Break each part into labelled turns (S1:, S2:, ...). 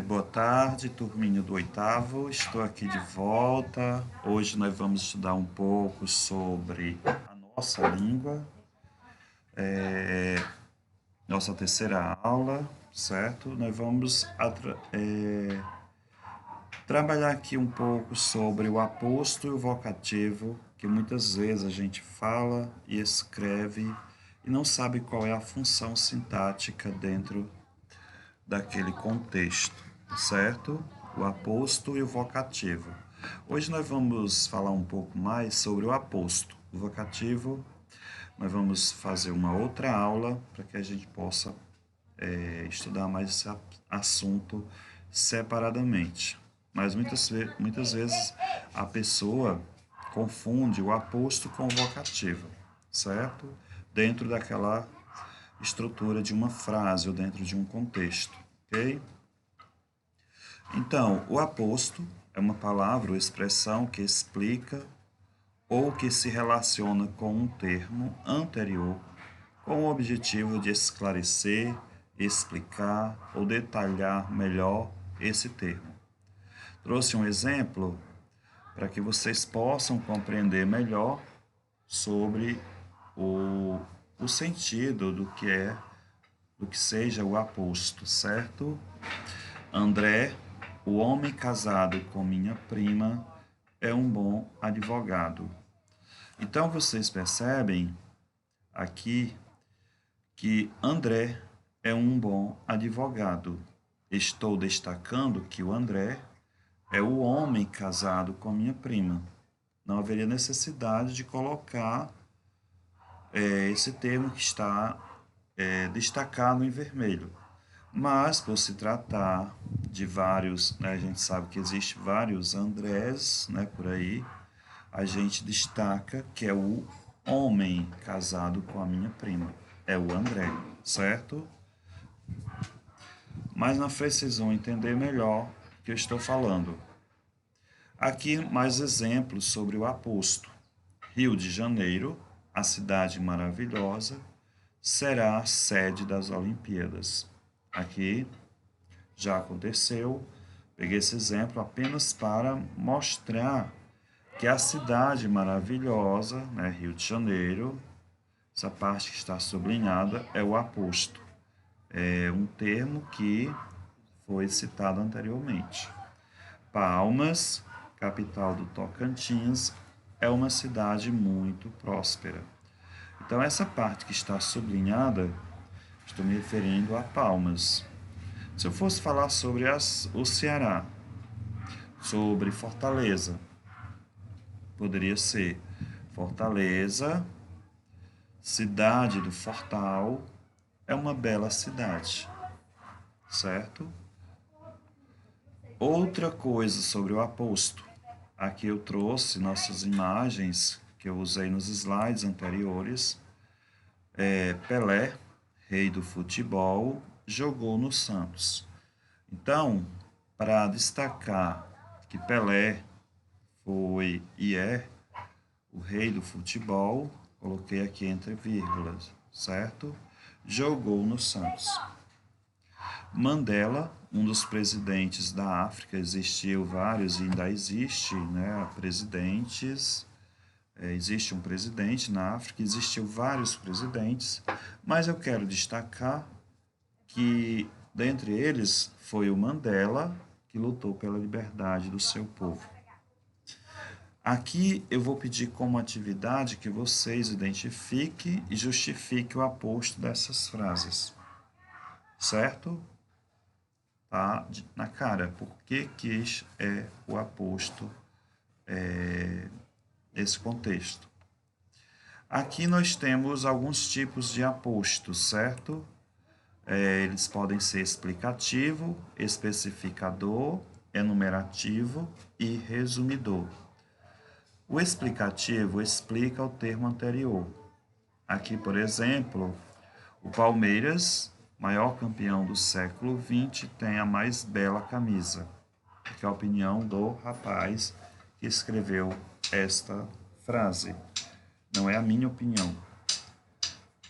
S1: Boa tarde, turminha do oitavo. Estou aqui de volta. Hoje nós vamos estudar um pouco sobre a nossa língua, nossa terceira aula, certo? Nós vamos trabalhar aqui um pouco sobre o aposto e o vocativo, que muitas vezes a gente fala e escreve e não sabe qual é a função sintática dentro daquele contexto, certo? O aposto e o vocativo. Hoje nós vamos falar um pouco mais sobre o aposto. O vocativo, nós vamos fazer uma outra aula para que a gente possa estudar mais esse assunto separadamente. Mas muitas vezes a pessoa confunde o aposto com o vocativo, certo? Dentro daquela estrutura de uma frase ou dentro de um contexto, ok? Então, o aposto é uma palavra ou expressão que explica ou que se relaciona com um termo anterior com o objetivo de esclarecer, explicar ou detalhar melhor esse termo. Trouxe um exemplo para que vocês possam compreender melhor sobre o sentido do que seja o aposto, certo? André, o homem casado com minha prima, é um bom advogado. Então vocês percebem aqui que André é um bom advogado. Estou destacando que o André é o homem casado com minha prima. Não haveria necessidade de colocar esse termo que está destacado em vermelho. Mas, por se tratar de vários, né, a gente sabe que existe vários Andrés, né, por aí, a gente destaca que é o homem casado com a minha prima. É o André, certo? Mas na frente vocês vão entender melhor o que eu estou falando. Aqui mais exemplos sobre o aposto. Rio de Janeiro, a cidade maravilhosa, será a sede das Olimpíadas. Aqui já aconteceu. Peguei esse exemplo apenas para mostrar que a cidade maravilhosa, né, Rio de Janeiro, essa parte que está sublinhada é o aposto. É um termo que foi citado anteriormente. Palmas, capital do Tocantins, é uma cidade muito próspera. Então, essa parte que está sublinhada, estou me referindo a Palmas. Se eu fosse falar sobre o Ceará, sobre Fortaleza, poderia ser Fortaleza, cidade do Fortal, é uma bela cidade, certo? Outra coisa sobre o aposto. Aqui eu trouxe nossas imagens que eu usei nos slides anteriores. Pelé, rei do futebol, jogou no Santos. Então, para destacar que Pelé foi e é o rei do futebol, coloquei aqui entre vírgulas, certo? Jogou no Santos. Mandela, um dos presidentes da África, existiu vários e ainda existe, né, presidentes. Existe um presidente na África, existiu vários presidentes, mas eu quero destacar que dentre eles foi o Mandela, que lutou pela liberdade do seu povo. Aqui eu vou pedir como atividade que vocês identifiquem e justifiquem o aposto dessas frases, certo? Tá na cara, por que é o aposto esse contexto? Aqui nós temos alguns tipos de apostos, certo? Eles podem ser explicativo, especificador, enumerativo e resumidor. O explicativo explica o termo anterior. Aqui, por exemplo, o Palmeiras, maior campeão do século XX, tem a mais bela camisa. Que é a opinião do rapaz que escreveu esta frase. Não é a minha opinião.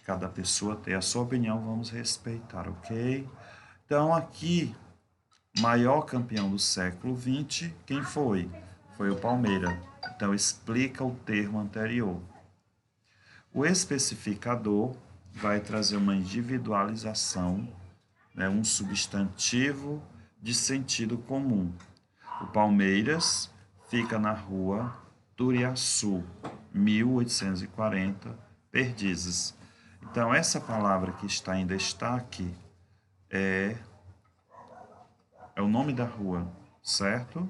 S1: Cada pessoa tem a sua opinião, vamos respeitar, ok? Então, aqui Maior campeão do século XX, quem foi? Foi o Palmeiras. Então, explica o termo anterior. O especificador vai trazer uma individualização, né, um substantivo de sentido comum. O Palmeiras fica na rua Turiaçu, 1840, Perdizes. Então, essa palavra que está em destaque é o nome da rua, certo?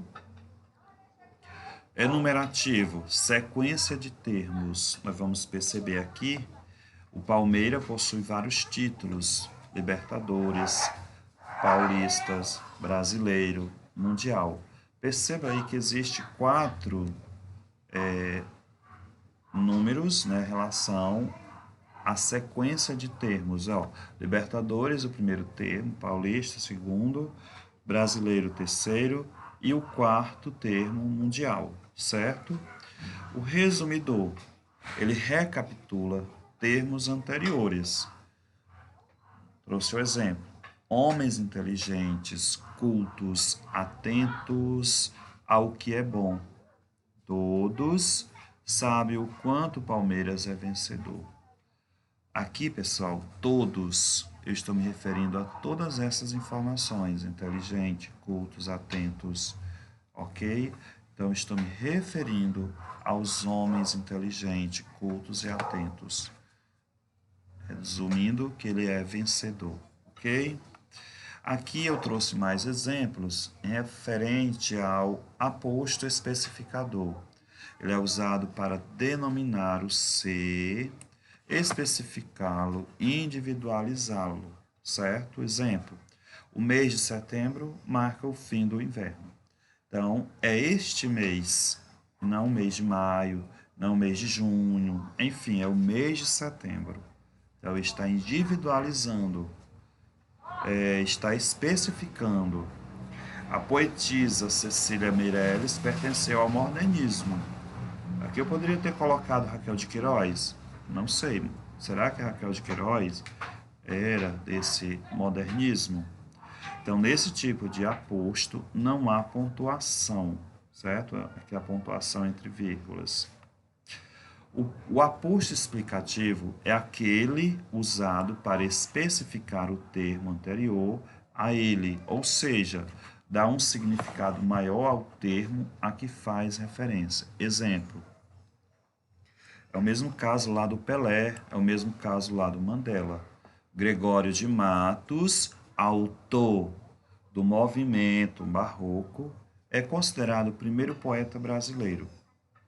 S1: Enumerativo, sequência de termos. Nós vamos perceber aqui, o Palmeiras possui vários títulos: Libertadores, Paulistas, Brasileiro, Mundial. Perceba aí que existe 4 números, né, em relação à sequência de termos. Ó, Libertadores, o primeiro termo, Paulista, o segundo, Brasileiro, o terceiro, e o quarto termo, Mundial, certo? O resumidor, ele recapitula termos anteriores. Trouxe o exemplo: homens inteligentes, cultos, atentos ao que é bom. Todos sabem o quanto o Palmeiras é vencedor. Aqui, pessoal, todos, eu estou me referindo a todas essas informações: inteligente, cultos, atentos, ok? Então, estou me referindo aos homens inteligentes, cultos e atentos. Resumindo, que ele é vencedor, ok? Aqui eu trouxe mais exemplos referente ao aposto especificador. Ele é usado para denominar o ser, especificá-lo, individualizá-lo, certo? Exemplo: o mês de setembro marca o fim do inverno. Então, é este mês, não o mês de maio, não o mês de junho, enfim, é o mês de setembro. Então, está individualizando, está especificando. A poetisa Cecília Meirelles pertenceu ao modernismo. Aqui eu poderia ter colocado Raquel de Queiroz? Não sei. Será que a Raquel de Queiroz era desse modernismo? Então, nesse tipo de aposto, não há pontuação, certo? Aqui a pontuação entre vírgulas. O aposto explicativo é aquele usado para especificar o termo anterior a ele, ou seja, dá um significado maior ao termo a que faz referência. Exemplo: é o mesmo caso lá do Pelé, é o mesmo caso lá do Mandela. Gregório de Matos, autor do movimento barroco, é considerado o primeiro poeta brasileiro,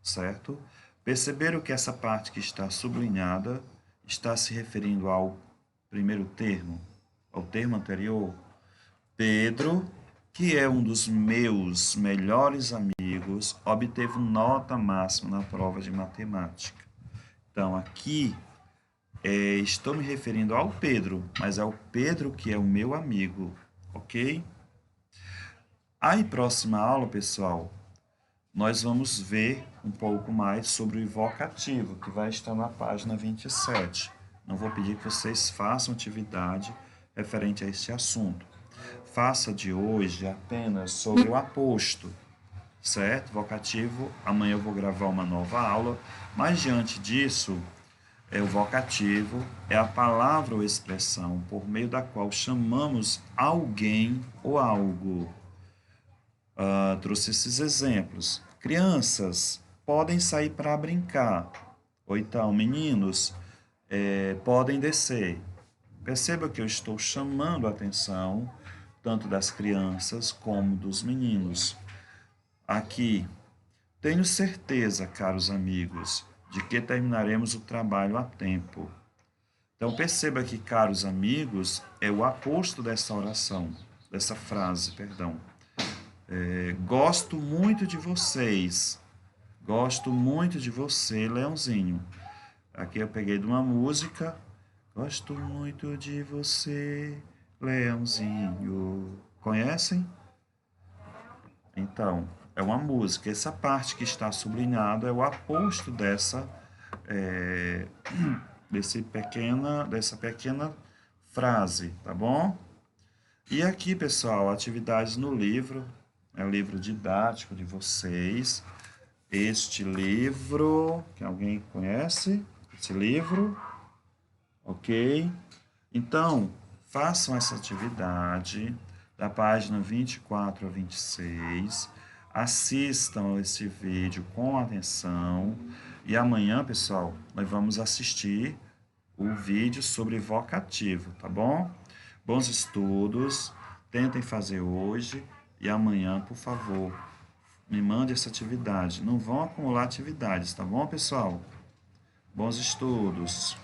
S1: certo? Perceberam que essa parte que está sublinhada está se referindo ao primeiro termo, ao termo anterior? Pedro, que é um dos meus melhores amigos, obteve nota máxima na prova de matemática. Então, aqui estou me referindo ao Pedro, mas é o Pedro que é o meu amigo, ok? Aí, próxima aula, pessoal, nós vamos ver um pouco mais sobre o invocativo, que vai estar na página 27. Não vou pedir que vocês façam atividade referente a este assunto. Faça de hoje apenas sobre o aposto, certo? Vocativo, amanhã eu vou gravar uma nova aula, mas diante disso, o vocativo é a palavra ou expressão por meio da qual chamamos alguém ou algo. Trouxe esses exemplos. Crianças podem sair para brincar. Ou então, meninos podem descer. Perceba que eu estou chamando a atenção tanto das crianças como dos meninos. Aqui, tenho certeza, caros amigos, de que terminaremos o trabalho a tempo. Então, perceba que, caros amigos, é o aposto dessa oração, dessa frase, perdão. Gosto muito de vocês. Gosto muito de você, Leãozinho. Aqui eu peguei de uma música. Gosto muito de você, Leãozinho. Conhecem? Então, é uma música. Essa parte que está sublinhada é o aposto dessa pequena frase, tá bom? E aqui, pessoal, atividades no livro, é o livro didático de vocês. Este livro, que alguém conhece? Esse livro, ok? Então, façam essa atividade da página 24 a 26. Assistam esse vídeo com atenção. E amanhã, pessoal, nós vamos assistir o vídeo sobre vocativo, tá bom? Bons estudos, tentem fazer hoje e amanhã, por favor, me mande essa atividade. Não vão acumular atividades, tá bom, pessoal? Bons estudos!